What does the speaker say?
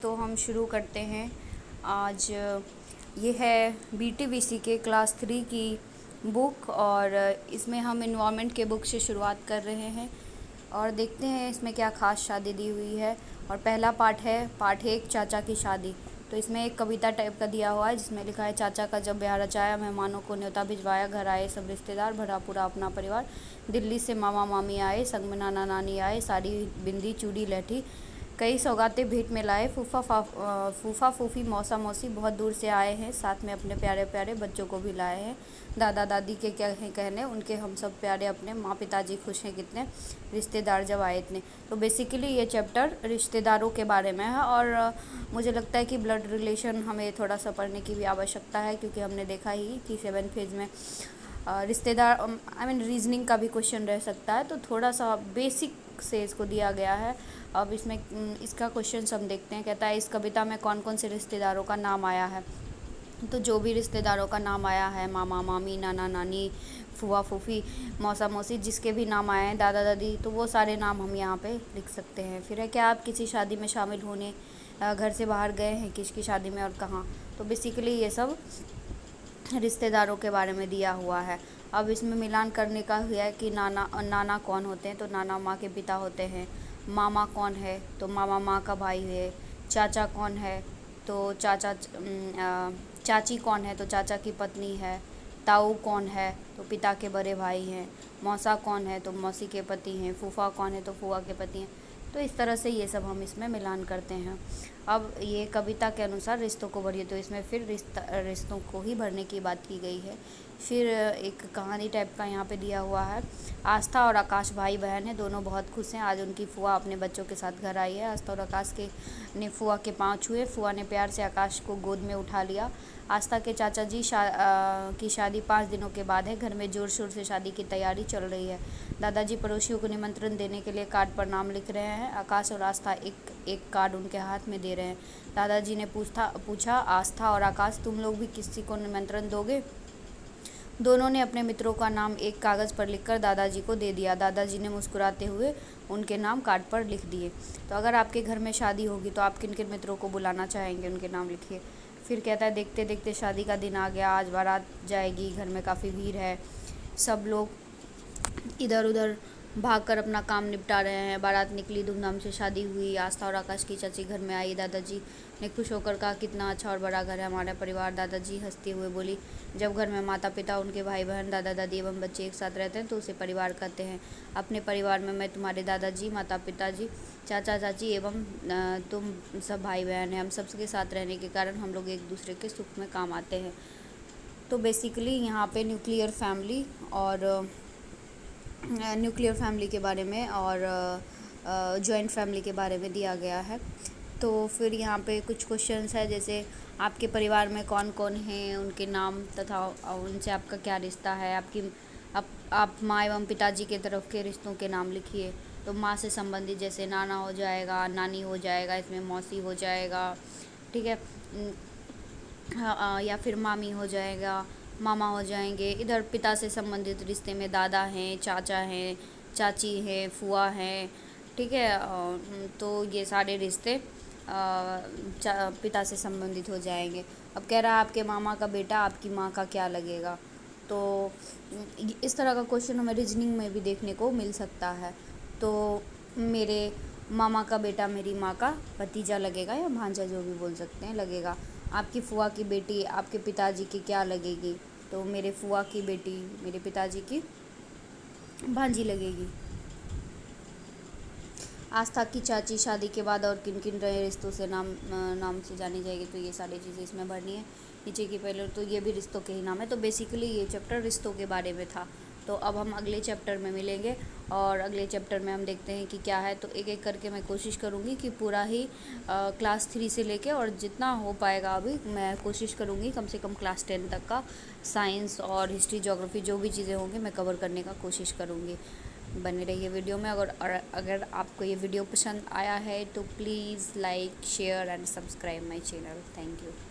तो हम शुरू करते हैं। आज ये है BTBC के क्लास 3 की बुक और इसमें हम इन्वायरमेंट के बुक से शुरुआत कर रहे हैं और देखते हैं इसमें क्या ख़ास शादी दी हुई है। और पहला पार्ट है पार्ट 1 चाचा की शादी। तो इसमें एक कविता टाइप का दिया हुआ है जिसमें लिखा है, चाचा का जब ब्याह रचाया, मेहमानों को न्योता भिजवाया, घर आए सब रिश्तेदार, भरा पूरा अपना परिवार, दिल्ली से मामा मामी आए, संग में नाना नानी आए, साड़ी बिंदी चूड़ी लहठी, कई सौगातें भेंट में लाए, फूफा फूफी मौसा मौसी बहुत दूर से आए हैं, साथ में अपने प्यारे प्यारे बच्चों को भी लाए हैं, दादा दादी के क्या हैं कहने, उनके हम सब प्यारे अपने, माँ पिताजी खुश हैं कितने, रिश्तेदार जब आए इतने। तो बेसिकली ये चैप्टर रिश्तेदारों के बारे में है और मुझे लगता है कि ब्लड रिलेशन हमें थोड़ा सा पढ़ने की भी आवश्यकता है, क्योंकि हमने देखा ही कि 7th फेज में रिश्तेदार रीजनिंग का भी क्वेश्चन रह सकता है। तो थोड़ा सा बेसिक से इसको दिया गया है। अब इसमें इसका क्वेश्चन हम देखते हैं। कहता है, इस कविता में कौन कौन से रिश्तेदारों का नाम आया है। तो जो भी रिश्तेदारों का नाम आया है, मामा मामी, नाना नानी, फूफा फूफी, मौसा मौसी, जिसके भी नाम आए हैं, दादा दादी, तो वो सारे नाम हम यहाँ पे लिख सकते हैं। फिर है, क्या आप किसी शादी में शामिल होने घर से बाहर गए हैं, किसकी शादी में और कहाँ। तो बेसिकली ये सब रिश्तेदारों के बारे में दिया हुआ है। अब इसमें मिलान करने का है कि नाना कौन होते हैं। तो नाना माँ के पिता होते हैं। मामा कौन है, तो मामा माँ का भाई है। चाचा कौन है, तो चाची कौन है, तो चाचा की पत्नी है। ताऊ कौन है, तो पिता के बड़े भाई हैं। मौसा कौन है, तो मौसी के पति हैं। फूफा कौन है, तो फूफा के पति हैं। तो इस तरह से ये सब हम इसमें मिलान करते हैं। अब ये कविता के अनुसार रिश्तों को भरिए, तो इसमें फिर रिश्तों को ही भरने की बात की गई है। फिर एक कहानी टाइप का यहाँ पे दिया हुआ है। आस्था और आकाश भाई बहन हैं, दोनों बहुत खुश हैं। आज उनकी फुआ अपने बच्चों के साथ घर आई है। आस्था और आकाश के ने फुआ के पाँव छुए। फुआ ने प्यार से आकाश को गोद में उठा लिया। आस्था के चाचा जी की शादी 5 दिनों के बाद है। घर में जोर शोर से शादी की तैयारी चल रही है। दादाजी पड़ोसियों को निमंत्रण देने के लिए कार्ड पर नाम लिख रहे हैं। आकाश और आस्था एक कार्ड उनके हाथ में दे रहे हैं। दादाजी ने पूछा, आस्था और आकाश, तुम लोग भी किसी को निमंत्रण दोगे। दोनों ने अपने मित्रों का नाम एक कागज़ पर लिखकर दादाजी को दे दिया। दादाजी ने मुस्कुराते हुए उनके नाम कार्ड पर लिख दिए। तो अगर आपके घर में शादी होगी तो आप किन किन मित्रों को बुलाना चाहेंगे, उनके नाम लिखिए। फिर कहता है, देखते देखते शादी का दिन आ गया। आज बारात जाएगी, घर में काफ़ी भीड़ है। सब लोग इधर उधर भागकर अपना काम निपटा रहे हैं। बारात निकली, धूमधाम से शादी हुई। आस्था और आकाश की चाची घर में आई। दादाजी ने खुश होकर कहा, कितना अच्छा और बड़ा घर है हमारा परिवार। दादाजी हंसते हुए बोली, जब घर में माता पिता, उनके भाई बहन, दादा दादी एवं बच्चे एक साथ रहते हैं तो उसे परिवार कहते हैं। अपने परिवार में मैं, तुम्हारे दादाजी, माता पिताजी, चाचा चाची एवं तुम सब भाई बहन हैं। हम सबके साथ रहने के कारण हम लोग एक दूसरे के सुख में काम आते हैं। तो बेसिकली यहाँ पे न्यूक्लियर फैमिली के बारे में और जॉइंट फैमिली के बारे में दिया गया है। तो फिर यहाँ पे कुछ क्वेश्चंस है, जैसे आपके परिवार में कौन कौन हैं, उनके नाम तथा उनसे आपका क्या रिश्ता है। आप माँ एवं पिताजी के तरफ के रिश्तों के नाम लिखिए। तो माँ से संबंधित जैसे नाना हो जाएगा, नानी हो जाएगा, इसमें मौसी हो जाएगा, ठीक है। या फिर मामी हो जाएगा, मामा हो जाएंगे। इधर पिता से संबंधित रिश्ते में दादा हैं, चाचा हैं, चाची हैं, फुआ हैं, ठीक है। तो ये सारे रिश्ते पिता से संबंधित हो जाएंगे। अब कह रहा है, आपके मामा का बेटा आपकी माँ का क्या लगेगा। तो इस तरह का क्वेश्चन हमें रीजनिंग में भी देखने को मिल सकता है। तो मेरे मामा का बेटा मेरी माँ का भतीजा लगेगा, या भांजा जो भी बोल सकते हैं, लगेगा। आपकी फुआ की बेटी आपके पिताजी की क्या लगेगी। तो मेरे फुआ की बेटी मेरे पिताजी की भांजी लगेगी। आस्था की चाची शादी के बाद और किन किन रहे रिश्तों से नाम से जानी जाएगी। तो ये सारी चीज़ें इसमें भरनी है। नीचे की पहले तो ये भी रिश्तों के ही नाम है। तो बेसिकली ये चैप्टर रिश्तों के बारे में था। तो अब हम अगले चैप्टर में मिलेंगे और अगले चैप्टर में हम देखते हैं कि क्या है। तो एक एक करके मैं कोशिश करूँगी कि पूरा ही क्लास 3 से लेके और जितना हो पाएगा अभी मैं कोशिश करूँगी कम से कम क्लास 10 तक का साइंस और हिस्ट्री, ज्योग्राफी, जो भी चीज़ें होंगी मैं कवर करने का कोशिश करूँगी। बने रहिए वीडियो में। अगर आपको ये वीडियो पसंद आया है तो please like, share and subscribe my channel. Thank you.